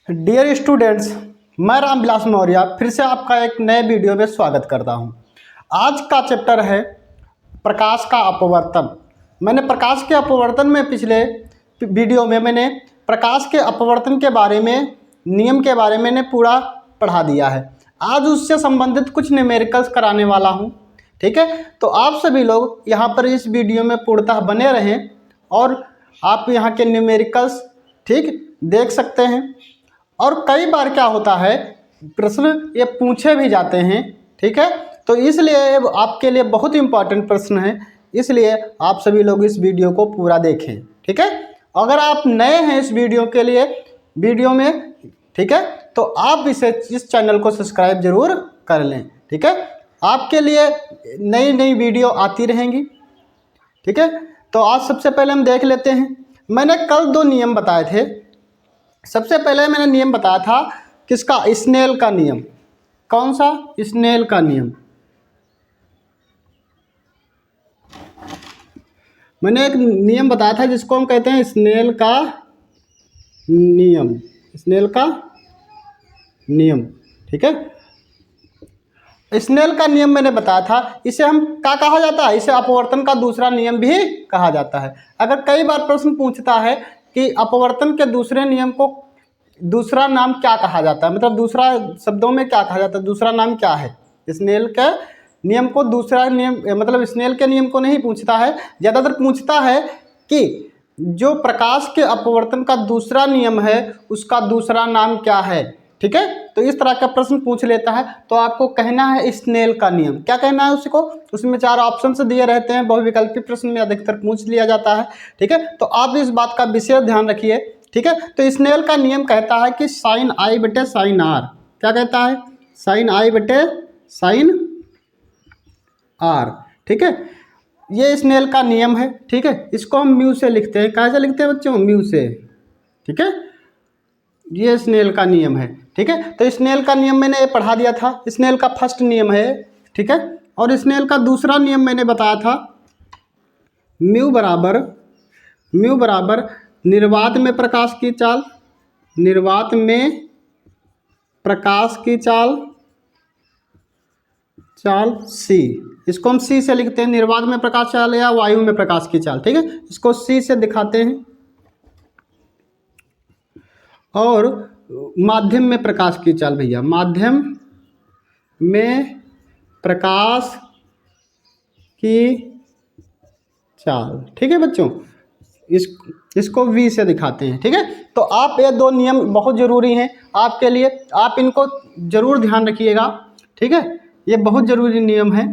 Dear students, मैं रामविलास मौर्य फिर से आपका एक नए वीडियो में स्वागत करता हूं। आज का चैप्टर है प्रकाश का अपवर्तन। मैंने प्रकाश के अपवर्तन में पिछले वीडियो में मैंने प्रकाश के अपवर्तन के बारे में नियम के बारे में पूरा पढ़ा दिया है। आज उससे संबंधित कुछ न्यूमेरिकल्स कराने वाला हूं। ठीक है, तो आप सभी लोग यहाँ पर इस वीडियो में पूर्णतः बने रहें और आप यहाँ के न्यूमेरिकल्स ठीक देख सकते हैं। और कई बार क्या होता है, प्रश्न ये पूछे भी जाते हैं। ठीक है, तो इसलिए आपके लिए बहुत इंपॉर्टेंट प्रश्न है, इसलिए आप सभी लोग इस वीडियो को पूरा देखें। ठीक है, अगर आप नए हैं इस वीडियो में ठीक है, तो आप इस चैनल को सब्सक्राइब जरूर कर लें। ठीक है, आपके लिए नई नई वीडियो आती रहेंगी। ठीक है, तो आज सबसे पहले हम देख लेते हैं। मैंने कल 2 नियम बताए थे। सबसे पहले मैंने नियम बताया था किसका, स्नेल का नियम। कौन सा? स्नेल का नियम। मैंने एक नियम बताया था जिसको हम कहते हैं स्नेल का नियम। स्नेल का नियम, ठीक है। स्नेल का नियम मैंने बताया था, इसे हम क्या कहा जाता है? इसे अपवर्तन का दूसरा नियम भी कहा जाता है। अगर कई बार प्रश्न पूछता है कि अपवर्तन के दूसरे नियम को दूसरा नाम क्या कहा जाता है, मतलब दूसरा शब्दों में क्या कहा जाता है, दूसरा नाम क्या है? स्नेल के नियम को दूसरा नियम, मतलब स्नेल के नियम को नहीं पूछता है, ज़्यादातर पूछता है कि जो प्रकाश के अपवर्तन का दूसरा नियम है उसका दूसरा नाम क्या है। ठीक है, तो इस तरह का प्रश्न पूछ लेता है तो आपको कहना है स्नेल का नियम। क्या कहना है उसको? उसमें 4 ऑप्शन दिए रहते हैं, बहुविकल्पी प्रश्न में अधिकतर पूछ लिया जाता है। ठीक है, तो आप इस बात का विशेष ध्यान रखिए। ठीक है, तो स्नेल का नियम कहता है कि साइन आई बटे साइन आर। क्या कहता है? साइन आई बटे साइन आर। ठीक है, ये स्नेल का नियम है। ठीक है, इसको हम म्यू से लिखते हैं। कैसे लिखते हैं बच्चों? म्यू से। ठीक है, ये स्नेल का नियम है। ठीक है, तो स्नेल का नियम मैंने ये पढ़ा दिया था। स्नेल का फर्स्ट नियम है। ठीक है, और स्नेल का दूसरा नियम मैंने बताया था, म्यू बराबर निर्वात में प्रकाश की चाल, निर्वात में प्रकाश की चाल सी। इसको हम सी से लिखते हैं, निर्वात में प्रकाश चाल या वायु में प्रकाश की चाल। ठीक है, इसको सी से दिखाते हैं। और माध्यम में प्रकाश की चाल, भैया माध्यम में प्रकाश की चाल। ठीक है बच्चों, इसको V से दिखाते हैं। ठीक है, तो आप ये 2 नियम बहुत ज़रूरी हैं आपके लिए, आप इनको ज़रूर ध्यान रखिएगा। ठीक है, ये बहुत ज़रूरी नियम है।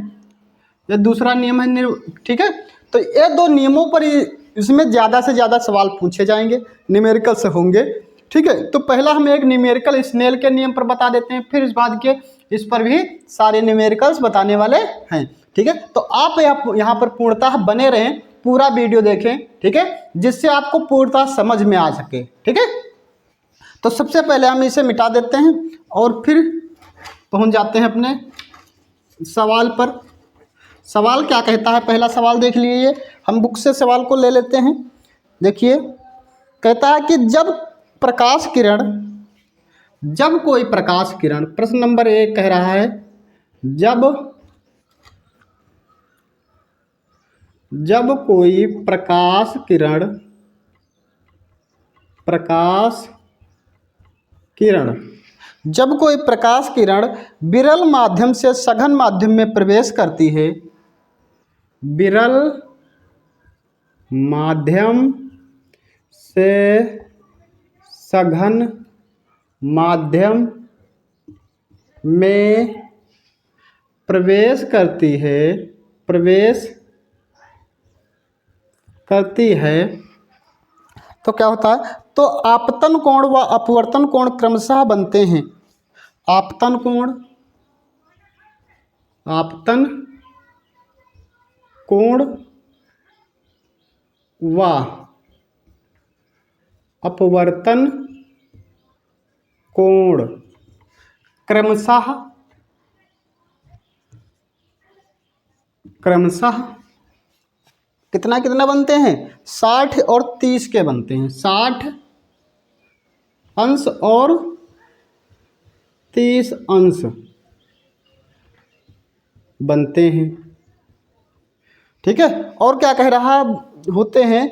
ये दूसरा नियम है ठीक है, तो ये 2 नियमों पर इसमें ज़्यादा से ज़्यादा सवाल पूछे जाएंगे, न्यूमेरिकल से होंगे। ठीक है, तो पहला हम एक न्यूमेरिकल स्नेल के नियम पर बता देते हैं, फिर इस बाद के इस पर भी सारे न्यूमेरिकल्स बताने वाले हैं। ठीक है, तो आप यहाँ पर पूर्णतः बने रहें, पूरा वीडियो देखें। ठीक है, जिससे आपको पूर्णतः समझ में आ सके। ठीक है, तो सबसे पहले हम इसे मिटा देते हैं और फिर पहुँच जाते हैं अपने सवाल पर। सवाल क्या कहता है? पहला सवाल देख लीजिए, हम बुक से सवाल को ले लेते हैं। देखिए, कहता है कि जब कोई प्रकाश किरण, प्रश्न नंबर 1 कह रहा है जब कोई प्रकाश किरण विरल माध्यम से सघन माध्यम में प्रवेश करती है, विरल माध्यम से सघन माध्यम में प्रवेश करती है तो क्या होता है? तो आपतन कोण व अपवर्तन कोण क्रमशः बनते हैं। आपतन कोण व अपवर्तन कोण क्रमशः कितना बनते हैं? 60 और 30 के बनते हैं। 60 अंश और 30 अंश बनते हैं। ठीक है, और क्या कह रहा होते हैं,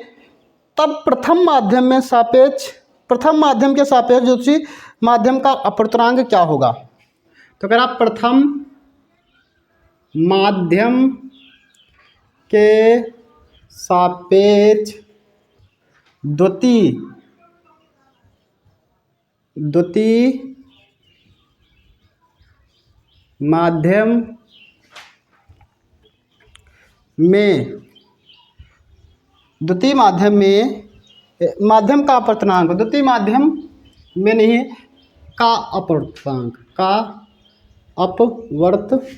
तब प्रथम माध्यम में सापेक्ष, प्रथम माध्यम के सापेक्ष दूसरी माध्यम का अपवर्तनांक क्या होगा। तो कह रहा प्रथम माध्यम के सापेक्ष द्वितीय माध्यम में, द्वितीय माध्यम में माध्यम का अपवर्तनांक, द्वितीय माध्यम में नहीं है, का अपवर्तनांक, का अपवर्तनांक।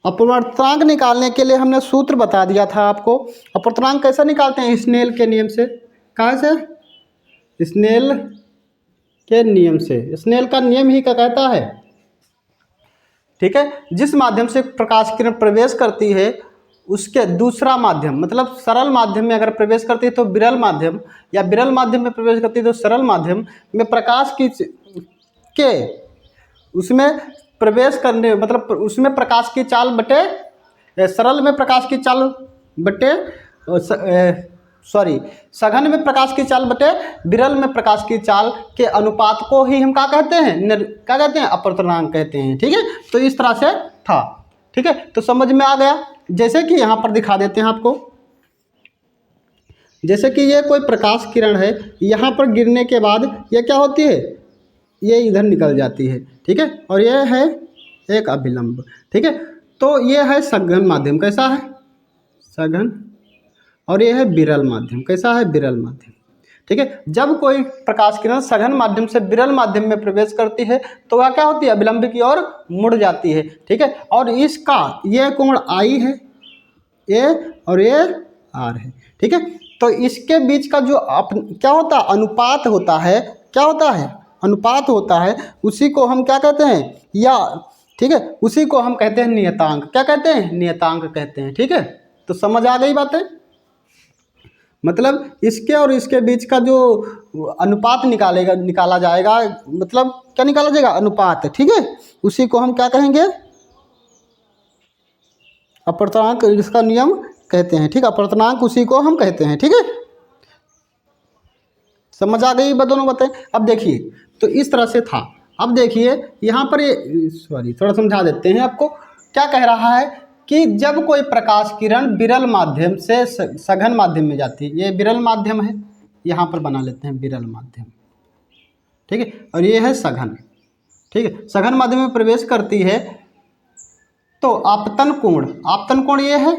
अपवर्तनांक निकालने के लिए हमने सूत्र बता दिया था आपको। अपवर्तनांक कैसे निकालते हैं, स्नेल के नियम से। कहाँ से, स्नेल के नियम से। स्नेल का नियम ही क्या कहता है, ठीक है, जिस माध्यम से प्रकाश किरण प्रवेश करती है उसके दूसरा माध्यम, मतलब सरल माध्यम में अगर प्रवेश करती है तो विरल माध्यम, या विरल माध्यम में प्रवेश करती है तो सरल माध्यम में प्रकाश के उसमें प्रवेश करने, मतलब उसमें प्रकाश की चाल बटे, सरल में प्रकाश की चाल बटे, सघन में प्रकाश की चाल बटे विरल में प्रकाश की चाल के अनुपात को ही हम क्या कहते हैं, क्या कहते हैं, अपवर्तनांक कहते हैं। ठीक है, तो इस तरह से था। ठीक है, तो समझ में आ गया। जैसे कि यहाँ पर दिखा देते हैं आपको, जैसे कि ये कोई प्रकाश किरण है, यहाँ पर गिरने के बाद ये क्या होती है, ये इधर निकल जाती है। ठीक है, और ये है एक अभिलंब। ठीक है, तो ये है सघन माध्यम, कैसा है, सघन, और ये है विरल माध्यम, कैसा है, विरल माध्यम। ठीक है, जब कोई प्रकाश किरण सघन माध्यम से विरल माध्यम में प्रवेश करती है तो वह क्या होती है, अभिलंब की ओर मुड़ जाती है। ठीक है, और इसका ये कोण आई है, ये और ये आर है। ठीक है, तो इसके बीच का जो क्या होता है, अनुपात होता है, क्या होता है, अनुपात होता है, उसी को हम क्या कहते हैं, या ठीक है, उसी को हम कहते हैं नियतांक। क्या कहते हैं, नियतांक कहते हैं। ठीक है, तो समझ आ गई बातें। मतलब इसके और इसके बीच का जो अनुपात निकाला जाएगा, मतलब क्या निकाला जाएगा, अनुपात। ठीक है, उसी को हम क्या कहेंगे, अपवर्तनांक, इसका नियम कहते हैं। ठीक है, अपवर्तनांक उसी को हम कहते हैं। ठीक है, समझ आ गई दोनों बातें। अब देखिए, तो इस तरह से था। अब देखिए यहाँ पर ये, थोड़ा समझा देते हैं आपको। क्या कह रहा है कि जब कोई प्रकाश किरण विरल माध्यम से सघन माध्यम में जाती है, ये विरल माध्यम है, यहाँ पर बना लेते हैं विरल माध्यम। ठीक है, और ये है सघन। ठीक है, सघन माध्यम में प्रवेश करती है तो आपतन कोण ये है,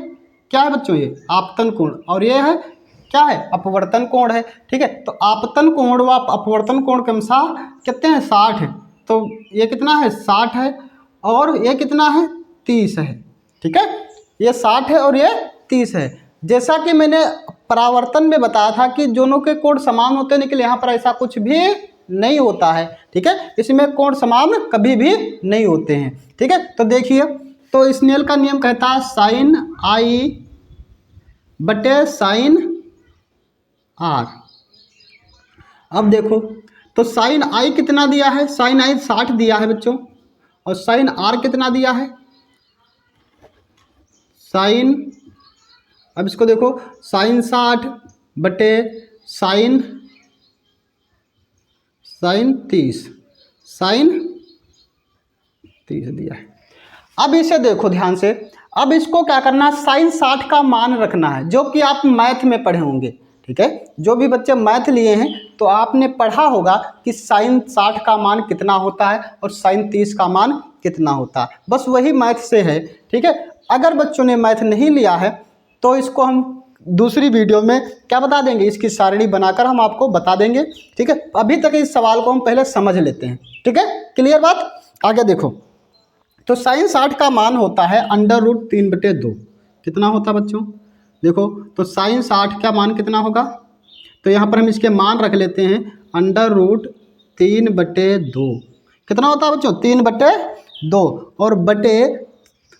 क्या है बच्चों, ये आपतन कोण, और ये है क्या है, अपवर्तन कोण है। ठीक है, तो आपतन कोण व अपवर्तन कोण के अनुसार कितने हैं, 60 है। तो ये कितना है, 60 है, और ये कितना है, 30 है। ठीक है, ये 60 है और ये 30 है। जैसा कि मैंने परावर्तन में बताया था कि दोनों के कोण समान होते हैं, लेकिन यहाँ पर ऐसा कुछ भी नहीं होता है। ठीक है, इसमें कोण समान कभी भी नहीं होते हैं। ठीक है, तो देखिए, तो स्नेल का नियम कहता है साइन आई बटे साइन आर। अब देखो, तो साइन आई कितना दिया है, साइन आई 60 दिया है बच्चों, और साइन आर कितना दिया है, साइन, अब इसको देखो, साइन 60 बटे साइन 30, साइन 30 दिया है। अब इसे देखो ध्यान से, अब इसको क्या करना है, साइन 60 का मान रखना है, जो कि आप मैथ में पढ़े होंगे। ठीक है, जो भी बच्चे मैथ लिए हैं तो आपने पढ़ा होगा कि साइन 60 का मान कितना होता है और साइन 30 का मान कितना होता है, बस वही मैथ से है। ठीक है, अगर बच्चों ने मैथ नहीं लिया है तो इसको हम दूसरी वीडियो में क्या बता देंगे, इसकी सारणी बनाकर हम आपको बता देंगे। ठीक है, अभी तक इस सवाल को हम पहले समझ लेते हैं। ठीक है, क्लियर बात। आगे देखो, तो साइन 60 का मान होता है √3/2। कितना होता बच्चों, देखो, तो साइन 60 का मान कितना होगा, तो यहाँ पर हम इसके मान रख लेते हैं √3/2। कितना होता है बच्चों, 3/2, और बटे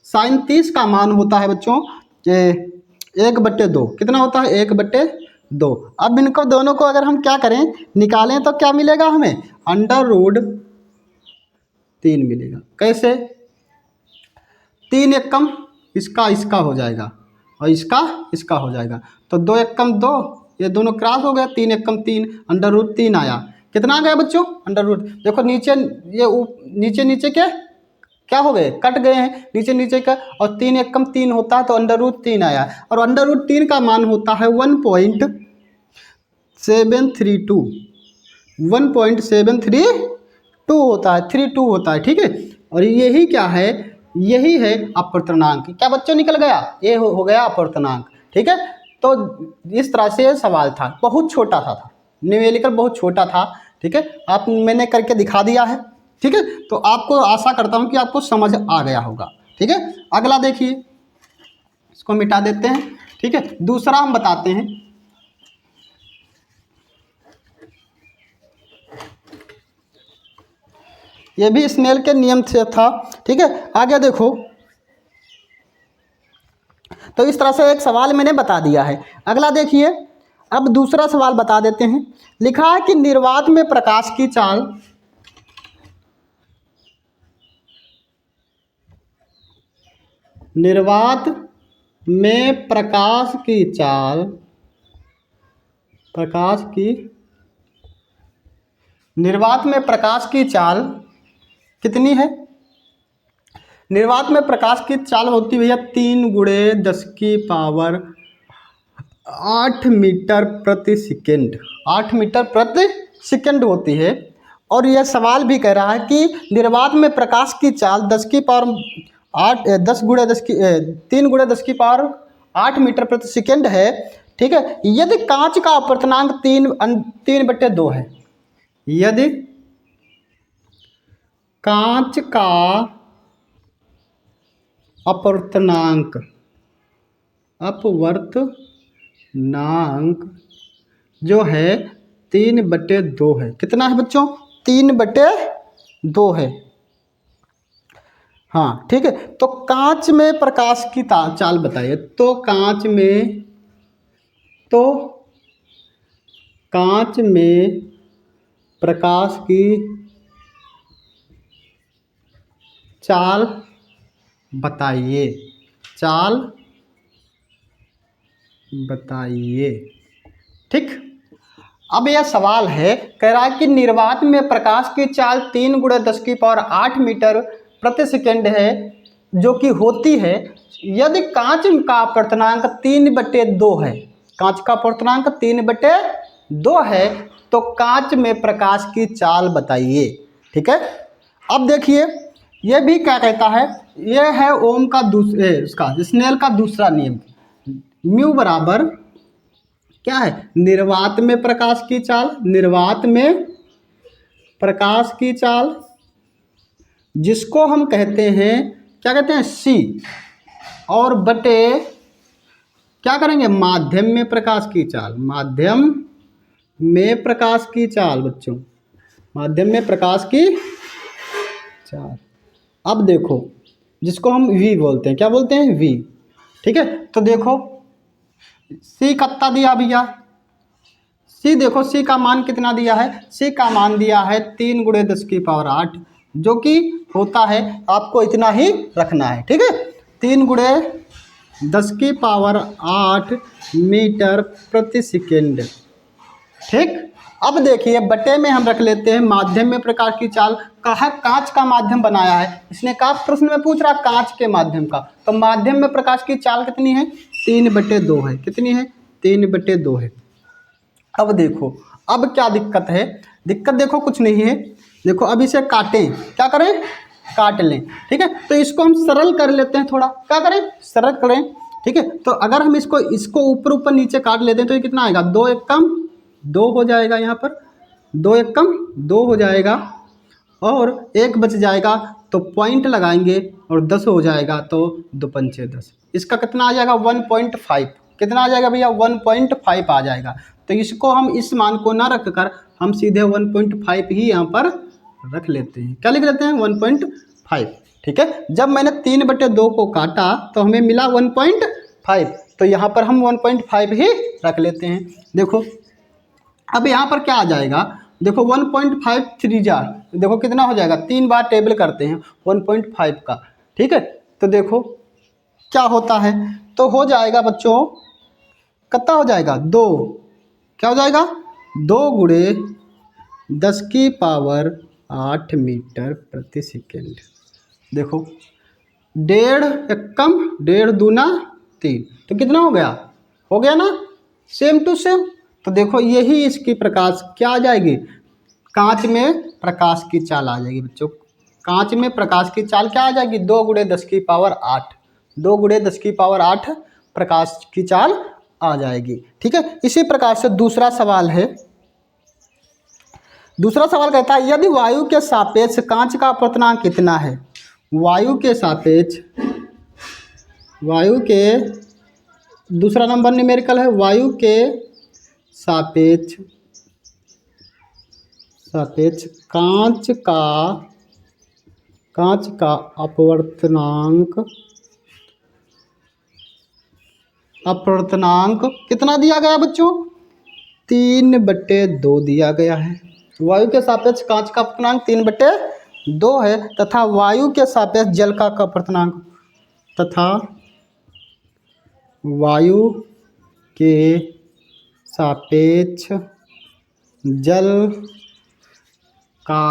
साइन 30 का मान होता है बच्चों 1/2। कितना होता है, 1/2। 2। अब इनको दोनों को अगर हम क्या करें, निकालें तो क्या मिलेगा हमें, √3 मिलेगा। कैसे, 3 एकम इसका इसका हो जाएगा और इसका इसका हो जाएगा, तो 2 एकम 2, ये दोनों क्रॉस हो गया, 3 एकम 3, √3 आया। कितना आ गया बच्चों, देखो नीचे ये नीचे नीचे क्या हो गए, कट गए हैं नीचे नीचे का, और 3 एकम 3 होता है तो √3 आया, और √3 का मान होता है 1.732, 1.732 होता है, 32 होता है, ठीक है। और यही क्या है, यही है अपवर्तनांक। क्या बच्चों निकल गया, ये हो गया अपवर्तनांक, ठीक है। तो इस तरह से सवाल था, बहुत छोटा था, न्यूमेरिकल बहुत छोटा था, ठीक है। आप मैंने करके दिखा दिया है, ठीक है। तो आपको आशा करता हूँ कि आपको समझ आ गया होगा, ठीक है। अगला देखिए, इसको मिटा देते हैं, ठीक है। दूसरा हम बताते हैं, ये भी स्नेल के नियम से था, ठीक है। आगे देखो, तो इस तरह से एक सवाल मैंने बता दिया है। अगला देखिए, अब दूसरा सवाल बता देते हैं। लिखा है कि निर्वात में प्रकाश की चाल, निर्वात में प्रकाश की चाल, निर्वात में प्रकाश की चाल कितनी है। निर्वात में प्रकाश की चाल होती है भैया 3 × 10⁸ मीटर प्रति सेकेंड, 8 मीटर प्रति सेकेंड होती है। और यह सवाल भी कह रहा है कि निर्वात में प्रकाश की चाल 3 × 10⁸ मीटर प्रति सेकेंड है, ठीक है। यदि कांच का अपवर्तनांक 3/2 है, यदि कांच का अपवर्तनांक जो है 3/2 है। कितना है बच्चों, 3/2 है, हाँ, ठीक है। तो कांच में प्रकाश की चाल बताइए। तो कांच में प्रकाश की चाल बताइए, ठीक। अब यह सवाल है, कह रहा है कि निर्वात में प्रकाश की चाल 3 × 10⁸ मीटर प्रति सेकेंड है, जो कि होती है यदि कांच का अपवर्तनांक 3/2 है, कांच का अपवर्तनांक 3/2 है, तो कांच में प्रकाश की चाल बताइए, ठीक है। अब देखिए, यह भी क्या कहता है, यह है ओम का स्नेल का दूसरा नियम, म्यू बराबर क्या है, निर्वात में प्रकाश की चाल, निर्वात में प्रकाश की चाल, जिसको हम कहते हैं, क्या कहते हैं, सी, और बटे क्या करेंगे, माध्यम में प्रकाश की चाल, माध्यम में प्रकाश की चाल बच्चों, माध्यम में प्रकाश की चाल। अब देखो, जिसको हम V बोलते हैं, क्या बोलते हैं, V, ठीक है। तो देखो C कितना दिया भैया, C देखो, C का मान कितना दिया है, C का मान दिया है 3 × 10⁸, जो कि होता है, आपको इतना ही रखना है, ठीक है, 3 × 10⁸ मीटर प्रति सेकेंड, ठीक। अब देखिए, बटे में हम रख लेते हैं माध्यम में प्रकाश की चाल, कहा कांच का माध्यम बनाया है, इसने कहा प्रश्न में पूछ रहा कांच के माध्यम का, तो माध्यम में प्रकाश की चाल कितनी है, 3/2 है। कितनी है, 3/2 है। अब देखो, अब क्या दिक्कत है, दिक्कत देखो कुछ नहीं है, देखो अब इसे काटें, क्या करें, काट लें, ठीक है। तो इसको हम सरल कर लेते हैं, थोड़ा क्या करें, सरल करें, ठीक है। तो अगर हम इसको ऊपर ऊपर नीचे काट लेते हैं तो ये कितना आएगा, 2 एकम 2 हो जाएगा, यहाँ पर 2 एकम 2 हो जाएगा, और 1 बच जाएगा, तो पॉइंट लगाएंगे और 10 हो जाएगा, तो 2 पंचे 10, इसका कितना आ जाएगा, 1.5, कितना आ जाएगा भैया, 1.5 आ जाएगा। तो इसको हम इस मान को ना रख कर हम सीधे 1.5 ही यहाँ पर रख लेते हैं, क्या लिख लेते हैं, 1.5, ठीक है। जब मैंने 3/2 को काटा तो हमें मिला 1.5, तो यहाँ पर हम 1.5 ही रख लेते हैं। देखो अब यहाँ पर क्या आ जाएगा, देखो 1.5 3 जा, देखो कितना हो जाएगा, 3 बार टेबल करते हैं 1.5 का, ठीक है। तो देखो क्या होता है, तो हो जाएगा बच्चों, कितना हो जाएगा 2, क्या हो जाएगा 2 गुणे 10⁻8 मीटर प्रति सेकेंड। देखो 1.5 एकम 1.5 दूना 3, तो कितना हो गया ना, सेम टू सेम। तो देखो यही इसकी प्रकाश क्या आ जाएगी, कांच में प्रकाश की चाल आ जाएगी बच्चों। कांच में प्रकाश की चाल क्या आ जाएगी, 2 गुणे 10⁸, 2 गुणे 10⁸ प्रकाश की चाल आ जाएगी, ठीक है। इसी प्रकार से दूसरा सवाल है। दूसरा सवाल कहता है यदि वायु के सापेक्ष कांच का अपवर्तनांक कितना है, वायु के दूसरा नंबर न्यूमेरिकल है, वायु के सापेक्ष कांच का अपवर्तनांक कितना दिया गया बच्चों, 3/2 दिया गया है। वायु के सापेक्ष कांच का अपवर्तनांक 3/2 है, तथा वायु के सापेक्ष जल का अपवर्तनांक वायु के सापेक्ष जल का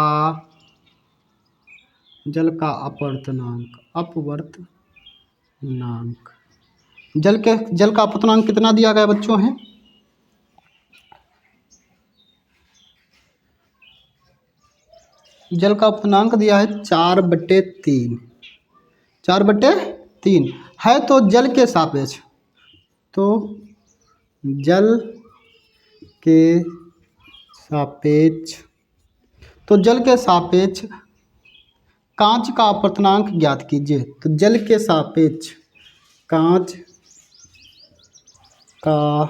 अपवर्तनांक जल का अपवर्तनांक कितना दिया गया बच्चों है, जल का अपवर्तनांक दिया है 4/3 है। तो जल के सापेक्ष कांच का अपवर्तनांक ज्ञात कीजिए। तो जल के सापेक्ष कांच का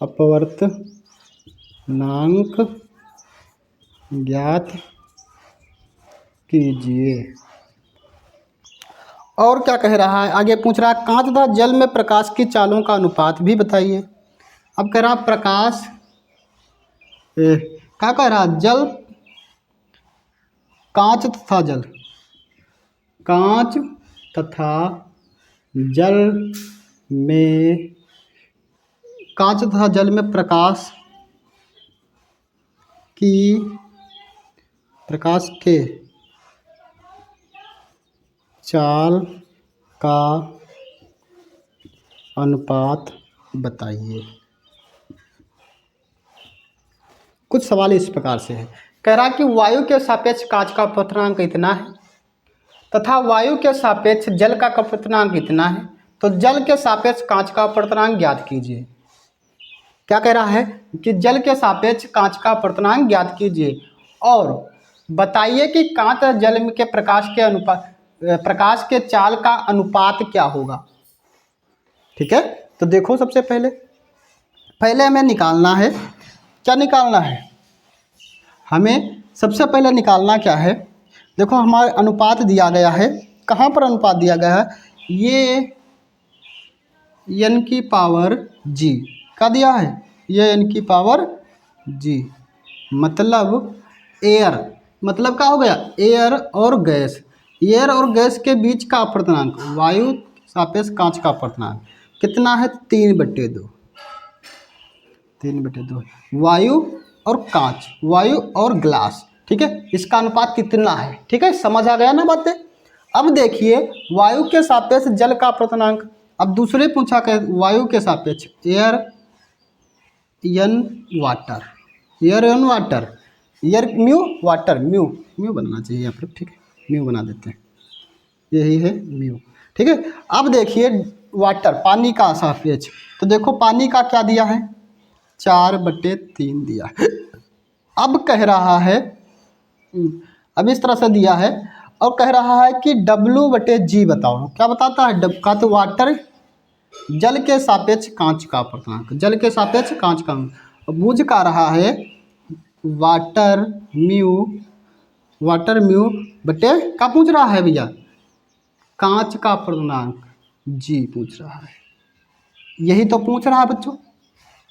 अपवर्तनांक ज्ञात कीजिए। और क्या कह रहा है, आगे पूछ रहा है कांच तथा जल में प्रकाश की चालों का अनुपात भी बताइए। अब कह रहा प्रकाश क्या कह रहा, जल कांच तथा जल में प्रकाश के चाल का अनुपात बताइए। कुछ सवाल इस प्रकार से है, कह रहा कि वायु के सापेक्ष कांच का अपवर्तनांक इतना है तथा वायु के सापेक्ष जल का अपवर्तनांक इतना है, तो जल के सापेक्ष कांच का अपवर्तनांक ज्ञात कीजिए। क्या कह रहा है कि जल के सापेक्ष कांच का अपवर्तनांक ज्ञात कीजिए और बताइए कि कांच और जल के प्रकाश के चाल का अनुपात क्या होगा, ठीक है। तो देखो सबसे पहले हमें निकालना है, क्या निकालना है, हमें सबसे पहले निकालना क्या है, देखो हमारे अनुपात दिया गया है, कहाँ पर अनुपात दिया गया है, ये n⁻g का दिया है, ये n⁻g मतलब एयर, मतलब क्या हो गया, एयर और गैस के बीच का अपवर्तनांक, वायु सापेक्ष कांच का अपवर्तनांक कितना है 3/2 वायु और कांच, वायु और ग्लास, ठीक है, इसका अनुपात कितना है, ठीक है, समझ आ गया ना बातें। अब देखिए वायु के सापेक्ष जल का अपवर्तनांक, अब दूसरे पूछा कि वायु के सापेक्ष एयर म्यू बनना चाहिए यहाँ पर, ठीक है, म्यू बना देते हैं, यही है म्यू, ठीक है। अब देखिए वाटर पानी का सापेक्ष, तो देखो पानी का क्या दिया है 4/3 दिया है। अब कह रहा है, अब इस तरह से दिया है और कह रहा है कि W/G बताओ, क्या बताता है, का तो वाटर जल के सापेक्ष कांच का अपवर्तनांक, जल के सापेक्ष कांच का, बूझ का रहा है वाटर म्यू बटे क्या पूछ रहा है भैया, कांच का अपवर्तनांक G पूछ रहा है, यही तो पूछ रहा है बच्चों।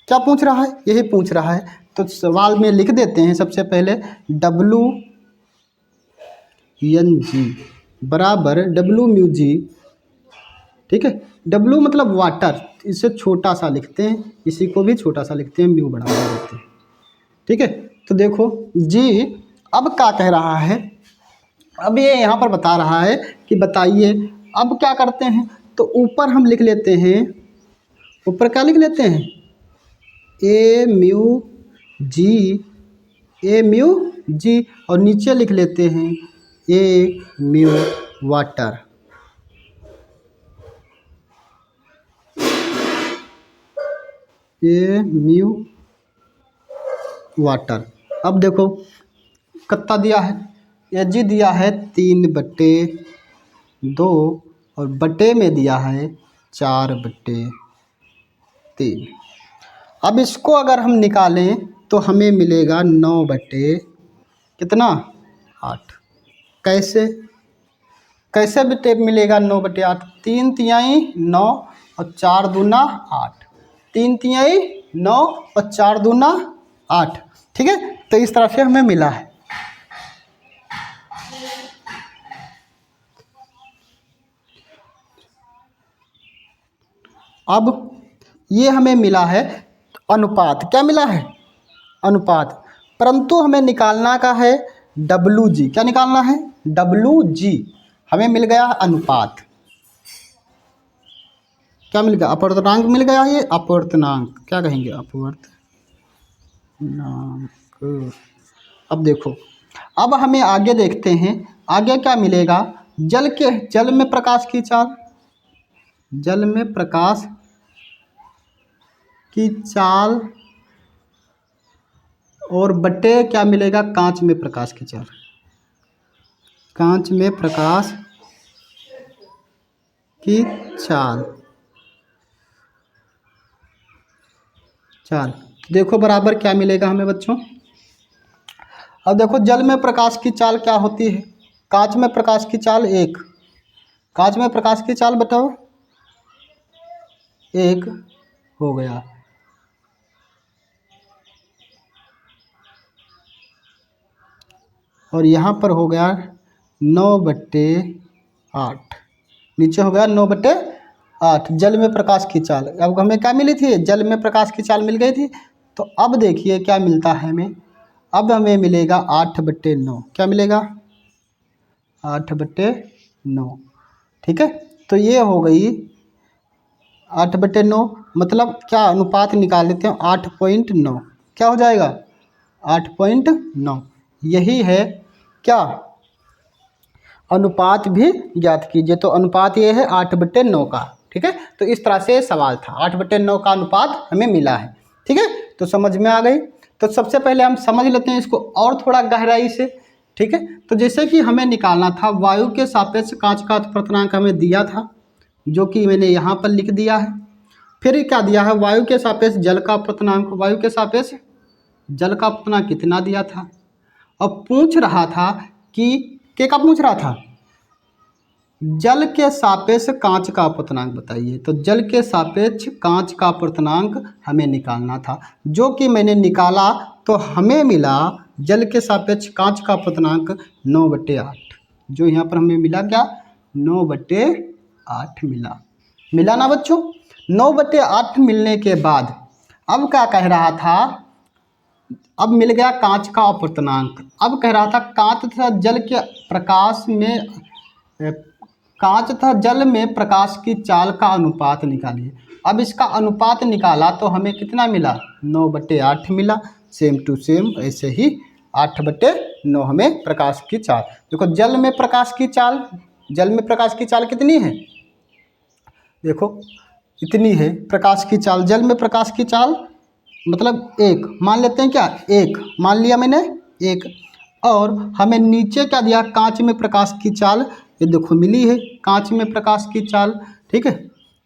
क्या पूछ रहा है? यही पूछ रहा है। तो सवाल में लिख देते हैं सबसे पहले WNG बराबर WμG। ठीक है, W मतलब वाटर, इसे छोटा सा लिखते हैं, इसी को भी छोटा सा लिखते हैं, म्यू बड़ा देते हैं। ठीक है, तो देखो जी अब क्या कह रहा है, अब ये यहाँ पर बता रहा है कि बताइए अब क्या करते हैं। तो ऊपर हम लिख लेते हैं, ऊपर क्या लिख लेते हैं, AμG और नीचे लिख लेते हैं AμW वाटर। AμW water. अब देखो कितना दिया है, Ag दिया है 3/2 और बटे में दिया है 4/3। अब इसको अगर हम निकालें तो हमें मिलेगा 9/8। कैसे कैसे बटे मिलेगा 9/8? 3 तिहाई 9 और 4 दूना 8, 3 तिहाई 9 और 4 दूना 8। ठीक है, तो इस तरह से हमें मिला है। अब ये हमें मिला है अनुपात। क्या मिला है? अनुपात। परंतु हमें निकालना का है WG। क्या निकालना है? WG। हमें मिल गया अनुपात। क्या मिल गया? अपवर्तनांक मिल गया। ये अपवर्तनांक क्या कहेंगे? अपवर्तनांक। अब देखो, अब हमें आगे देखते हैं, आगे क्या मिलेगा। जल में प्रकाश की चाल, जल में प्रकाश की चाल और बटे क्या मिलेगा, कांच में प्रकाश की चाल। कांच में प्रकाश की चाल देखो बराबर क्या मिलेगा हमें बच्चों। अब देखो जल में प्रकाश की चाल क्या होती है, कांच में प्रकाश की चाल 1, कांच में प्रकाश की चाल बताओ 1 हो गया। और यहाँ पर हो गया 9/8, नीचे हो गया 9/8। जल में प्रकाश की चाल, अब हमें क्या मिली थी, जल में प्रकाश की चाल मिल गई थी। तो अब देखिए क्या मिलता है हमें, अब हमें मिलेगा 8/9। क्या मिलेगा? 8/9। ठीक है, तो ये हो गई 8/9। मतलब क्या अनुपात निकाल लेते हैं 8.9। क्या हो जाएगा? 8.9। यही है क्या, अनुपात भी ज्ञात कीजिए। तो अनुपात ये है 8/9 का। ठीक है, तो इस तरह से सवाल था, 8/9 का अनुपात हमें मिला है। ठीक है, तो समझ में आ गई। तो सबसे पहले हम समझ लेते हैं इसको और थोड़ा गहराई से। ठीक है, तो जैसे कि हमें निकालना था वायु के सापेक्ष कांच का अपवर्तनांक हमें दिया था, जो कि मैंने यहाँ पर लिख दिया है। फिर क्या दिया है, वायु के सापेक्ष जल का अपवर्तनांक, वायु के सापेक्ष जल का अपवर्तनांक कितना दिया था। अब पूछ रहा था कि क्या पूछ रहा था, जल के सापेक्ष कांच का अपवर्तनांक बताइए। तो जल के सापेक्ष कांच का अपवर्तनांक हमें निकालना था, जो कि मैंने निकाला। तो हमें मिला जल के सापेक्ष कांच का अपवर्तनांक 9/8, जो यहाँ पर हमें मिला क्या, 9/8 मिला ना बच्चों। 9/8 मिलने के बाद अब क्या कह रहा था, अब मिल गया कांच का अपवर्तनांक। अब कह रहा था कांच तथा जल के प्रकाश में कांच तथा जल में प्रकाश की चाल का अनुपात निकालिए। अब इसका अनुपात निकाला तो हमें कितना मिला, 9/8 मिला। सेम टू सेम ऐसे ही 8/9 हमें प्रकाश की चाल। देखो जल में प्रकाश की चाल, जल में प्रकाश की चाल कितनी है, देखो इतनी है प्रकाश की चाल। जल में प्रकाश की चाल मतलब 1 मान लेते हैं, क्या 1 मान लिया मैंने 1। और हमें नीचे क्या दिया, कांच में प्रकाश की चाल, ये देखो मिली है कांच में प्रकाश की चाल। ठीक है,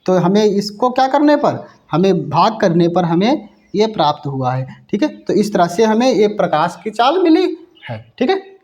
तो हमें इसको क्या करने पर, हमें भाग करने पर हमें ये प्राप्त हुआ है। ठीक है, तो इस तरह से हमें ये प्रकाश की चाल मिली है। ठीक है।